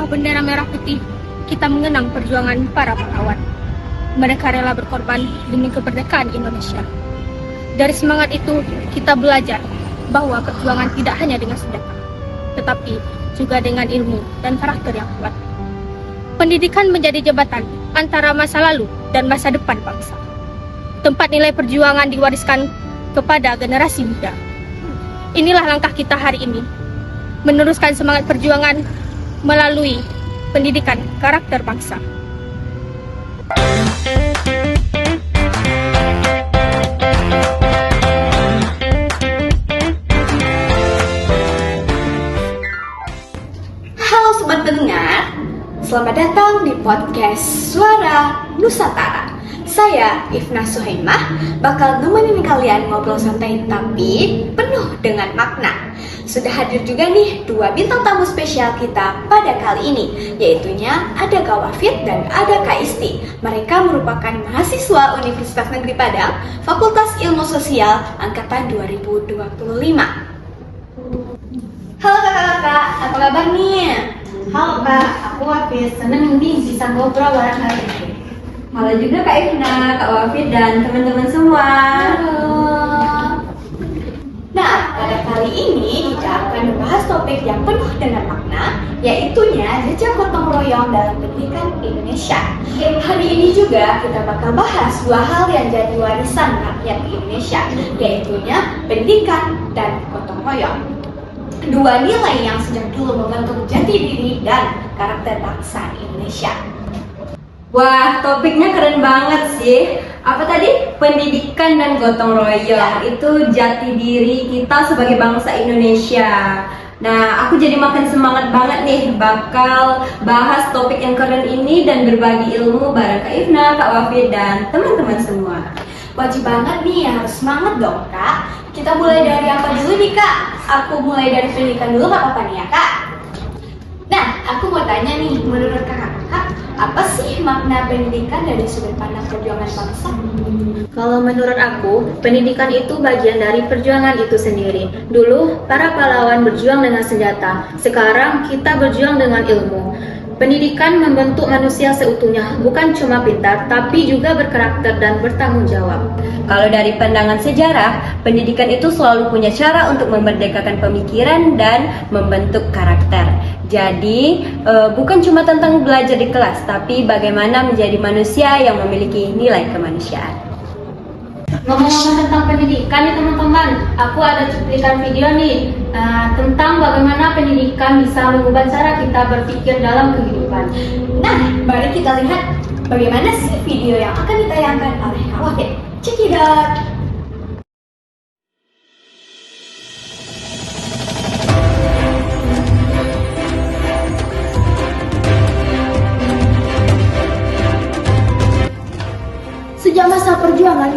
bawah bendera merah putih, kita mengenang perjuangan para pahlawan. Mereka rela berkorban demi kemerdekaan Indonesia. Dari semangat itu, kita belajar bahwa perjuangan tidak hanya dengan senjata, tetapi juga dengan ilmu dan karakter yang kuat. Pendidikan menjadi jembatan antara masa lalu dan masa depan bangsa. Tempat nilai perjuangan diwariskan kepada generasi muda. Inilah langkah kita hari ini, meneruskan semangat perjuangan melalui pendidikan karakter bangsa. Halo sobat pendengar, selamat datang di podcast Suara Nusantara. Saya Ifna Suhaimah bakal nemenin kalian ngobrol santai tapi penuh dengan makna. Sudah hadir juga nih dua bintang tamu spesial kita pada kali ini, yaitunya ada Kak Wafid dan ada Kak Isti. Mereka merupakan mahasiswa Universitas Negeri Padang, Fakultas Ilmu Sosial Angkatan 2025. Halo kakak-kakak, apa kabar nih? Halo Kak, aku Wafid. Senang nih bisa ngobrol bareng hari ini. Halo juga Kak Ifna, Kak Wafid, dan teman-teman semua. Halo. Nah, pada kali ini kita akan membahas topik yang penuh dengan makna, yaitunya jejak gotong royong dalam pendidikan Indonesia. Hari ini juga kita bakal bahas dua hal yang jadi warisan rakyat Indonesia, yaitunya pendidikan dan gotong royong. Dua nilai yang sejak dulu membentuk jati diri dan karakter bangsa Indonesia. Wah, topiknya keren banget sih. Apa tadi? Pendidikan dan gotong royong. Itu jati diri kita sebagai bangsa Indonesia. Nah, aku jadi makin semangat banget nih bakal bahas topik yang keren ini dan berbagi ilmu bareng Kak Ifna, Kak Wafid, dan teman-teman semua. Wajib banget nih, harus semangat dong Kak. Kita mulai dari apa dulu nih Kak? Aku mulai dari pendidikan dulu gak apa-apa nih ya Kak? Nah, aku mau tanya nih, menurut kakak-kakak, apa sih makna pendidikan dari sudut pandang perjuangan bangsa? Kalau menurut aku, pendidikan itu bagian dari perjuangan itu sendiri. Dulu, para pahlawan berjuang dengan senjata. Sekarang, kita berjuang dengan ilmu. Pendidikan membentuk manusia seutuhnya, bukan cuma pintar, tapi juga berkarakter dan bertanggung jawab. Kalau dari pandangan sejarah, pendidikan itu selalu punya cara untuk memerdekakan pemikiran dan membentuk karakter. Jadi, bukan cuma tentang belajar di kelas, tapi bagaimana menjadi manusia yang memiliki nilai kemanusiaan. Ngomong-ngomong tentang pendidikan nih teman-teman, aku ada cuplikan video nih tentang bagaimana pendidikan bisa mengubah cara kita berpikir dalam kehidupan. Nah, mari kita lihat bagaimana sih video yang akan ditayangkan oleh Kak Wafid. Check it out! Sejak masa perjuangan,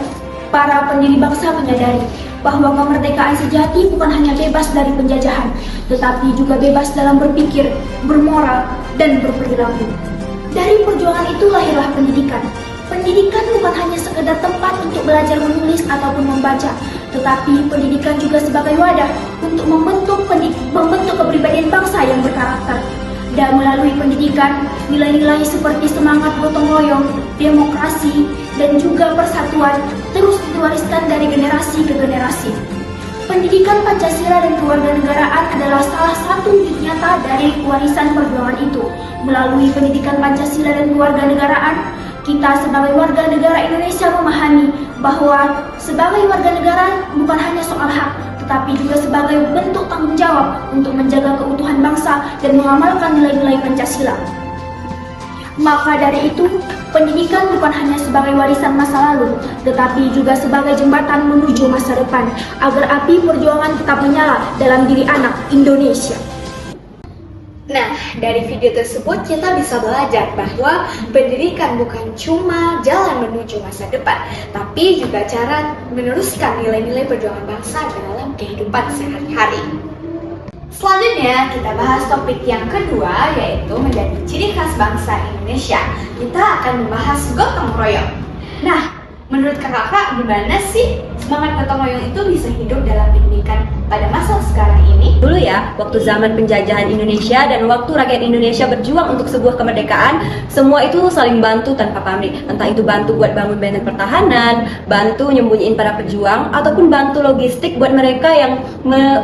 para pendiri bangsa menyadari bahwa kemerdekaan sejati bukan hanya bebas dari penjajahan, tetapi juga bebas dalam berpikir, bermoral, dan berperilaku. Dari perjuangan itu lahirlah pendidikan. Pendidikan bukan hanya sekedar tempat untuk belajar menulis ataupun membaca, tetapi pendidikan juga sebagai wadah untuk membentuk kepribadian bangsa yang berkarakter. Dan melalui pendidikan, nilai-nilai seperti semangat gotong royong, demokrasi, dan juga persatuan terus diwariskan dari generasi ke generasi. Pendidikan Pancasila dan kewarganegaraan adalah salah satu wujud nyata dari warisan perjuangan itu. Melalui pendidikan Pancasila dan kewarganegaraan, kita sebagai warga negara Indonesia memahami bahwa sebagai warga negara bukan hanya soal hak, tetapi juga sebagai bentuk tanggung jawab untuk menjaga keutuhan bangsa dan mengamalkan nilai-nilai Pancasila. Maka dari itu, pendidikan bukan hanya sebagai warisan masa lalu, tetapi juga sebagai jembatan menuju masa depan, agar api perjuangan tetap menyala dalam diri anak Indonesia. Nah, dari video tersebut kita bisa belajar bahwa pendidikan bukan cuma jalan menuju masa depan, tapi juga cara meneruskan nilai-nilai perjuangan bangsa dalam kehidupan sehari-hari. Selanjutnya kita bahas topik yang kedua, yaitu menjadi ciri khas bangsa Indonesia. Kita akan membahas gotong royong. Nah, Menurut kakak, gimana sih semangat gotong royong itu bisa hidup dalam pendidikan pada masa sekarang ini? Dulu ya, waktu zaman penjajahan Indonesia dan waktu rakyat Indonesia berjuang untuk sebuah kemerdekaan, semua itu saling bantu tanpa pamrih. Entah itu bantu buat bangun benteng pertahanan, bantu nyembunyiin para pejuang, ataupun bantu logistik buat mereka yang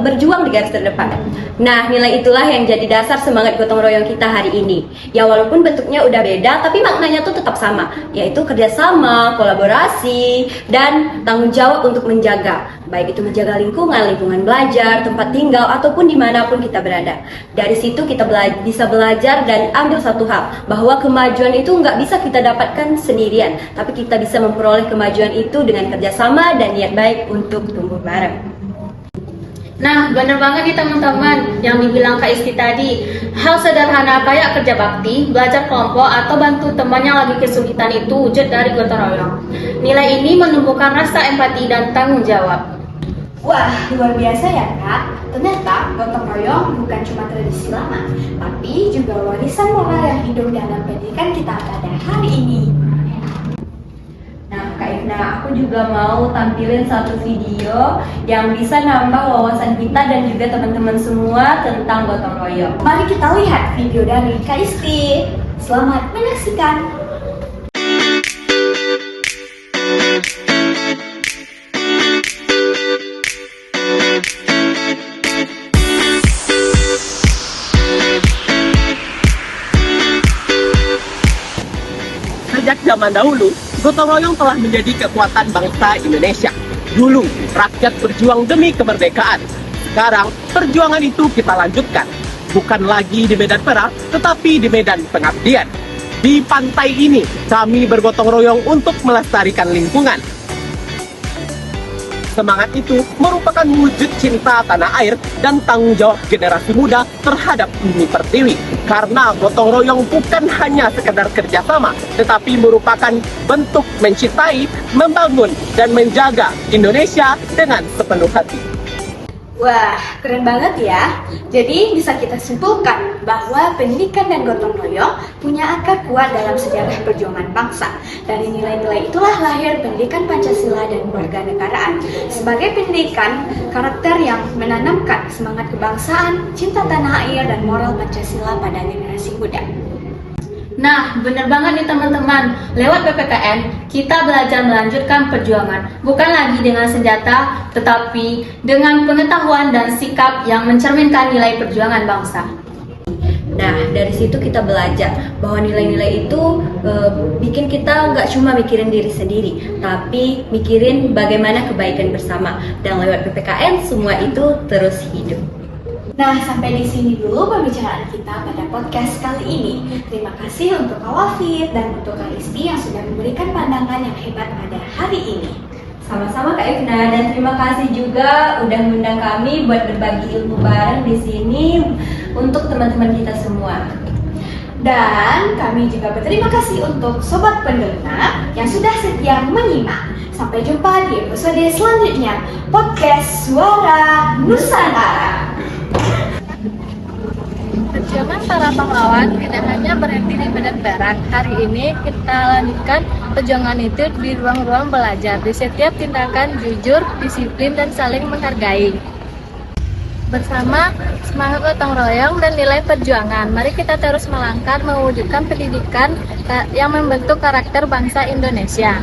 berjuang di garis terdepan. Nah, nilai itulah yang jadi dasar semangat gotong royong kita hari ini. Ya walaupun bentuknya udah beda, tapi maknanya tuh tetap sama, yaitu kerjasama, kolaborasi, dan tanggung jawab untuk menjaga, baik itu menjaga lingkungan belajar, tempat tinggal, ataupun dimanapun kita berada. Dari situ kita bisa belajar dan ambil satu hal, bahwa kemajuan itu nggak bisa kita dapatkan sendirian, tapi kita bisa memperoleh kemajuan itu dengan kerjasama dan niat baik untuk tumbuh bareng. Nah, bener banget nih teman-teman yang dibilang Kak Isti tadi. Hal sederhana kayak kerja bakti, belajar kelompok, atau bantu teman yang lagi kesulitan itu wujud dari gotong royong. Nilai ini menumbuhkan rasa empati dan tanggung jawab. Wah, luar biasa ya kak. Ternyata gotong royong bukan cuma tradisi lama, tapi juga warisan moral yang hidup dalam pendidikan kita pada hari ini. Nah, Kak Ifna, aku juga mau tampilin satu video yang bisa nambah wawasan kita dan juga teman-teman semua tentang gotong royong. Mari kita lihat video dari Kak Isti. Selamat menyaksikan. Sejak zaman dahulu, gotong royong telah menjadi kekuatan bangsa Indonesia. Dulu, rakyat berjuang demi kemerdekaan. Sekarang, perjuangan itu kita lanjutkan. Bukan lagi di medan perang, tetapi di medan pengabdian. Di pantai ini, kami bergotong royong untuk melestarikan lingkungan. Semangat itu merupakan wujud cinta tanah air dan tanggung jawab generasi muda terhadap bumi pertiwi. Karena gotong royong bukan hanya sekedar kerjasama, tetapi merupakan bentuk mencintai, membangun, dan menjaga Indonesia dengan sepenuh hati. Wah, keren banget ya. Jadi bisa kita simpulkan bahwa pendidikan dan gotong royong punya akar kuat dalam sejarah perjuangan bangsa. Dari nilai-nilai itulah lahir pendidikan Pancasila dan kewarganegaraan. Sebagai pendidikan, karakter yang menanamkan semangat kebangsaan, cinta tanah air, dan moral Pancasila pada generasi muda. Nah, bener banget nih teman-teman. Lewat PPKN, kita belajar melanjutkan perjuangan. Bukan lagi dengan senjata, tetapi dengan pengetahuan dan sikap yang mencerminkan nilai perjuangan bangsa. Nah, dari situ kita belajar bahwa nilai-nilai itu bikin kita nggak cuma mikirin diri sendiri, tapi mikirin bagaimana kebaikan bersama. Dan lewat PPKN, semua itu terus hidup. Nah, sampai di sini dulu pembicaraan kita pada podcast kali ini. Terima kasih untuk Kak Wafid dan untuk Kak Isti yang sudah memberikan pandangan yang hebat pada hari ini. Sama-sama Kak Ifna, dan terima kasih juga udah mengundang kami buat berbagi ilmu bareng di sini untuk teman-teman kita semua. Dan kami juga berterima kasih untuk sobat pendengar yang sudah setia menyimak. Sampai jumpa di episode selanjutnya Podcast Suara Nusantara. Perjuangan para pahlawan tidak hanya berhenti di medan perang. Hari ini kita lanjutkan perjuangan itu di ruang-ruang belajar. Di setiap tindakan jujur, disiplin, dan saling menghargai. Bersama semangat gotong royong dan nilai perjuangan, mari kita terus melangkah mewujudkan pendidikan yang membentuk karakter bangsa Indonesia.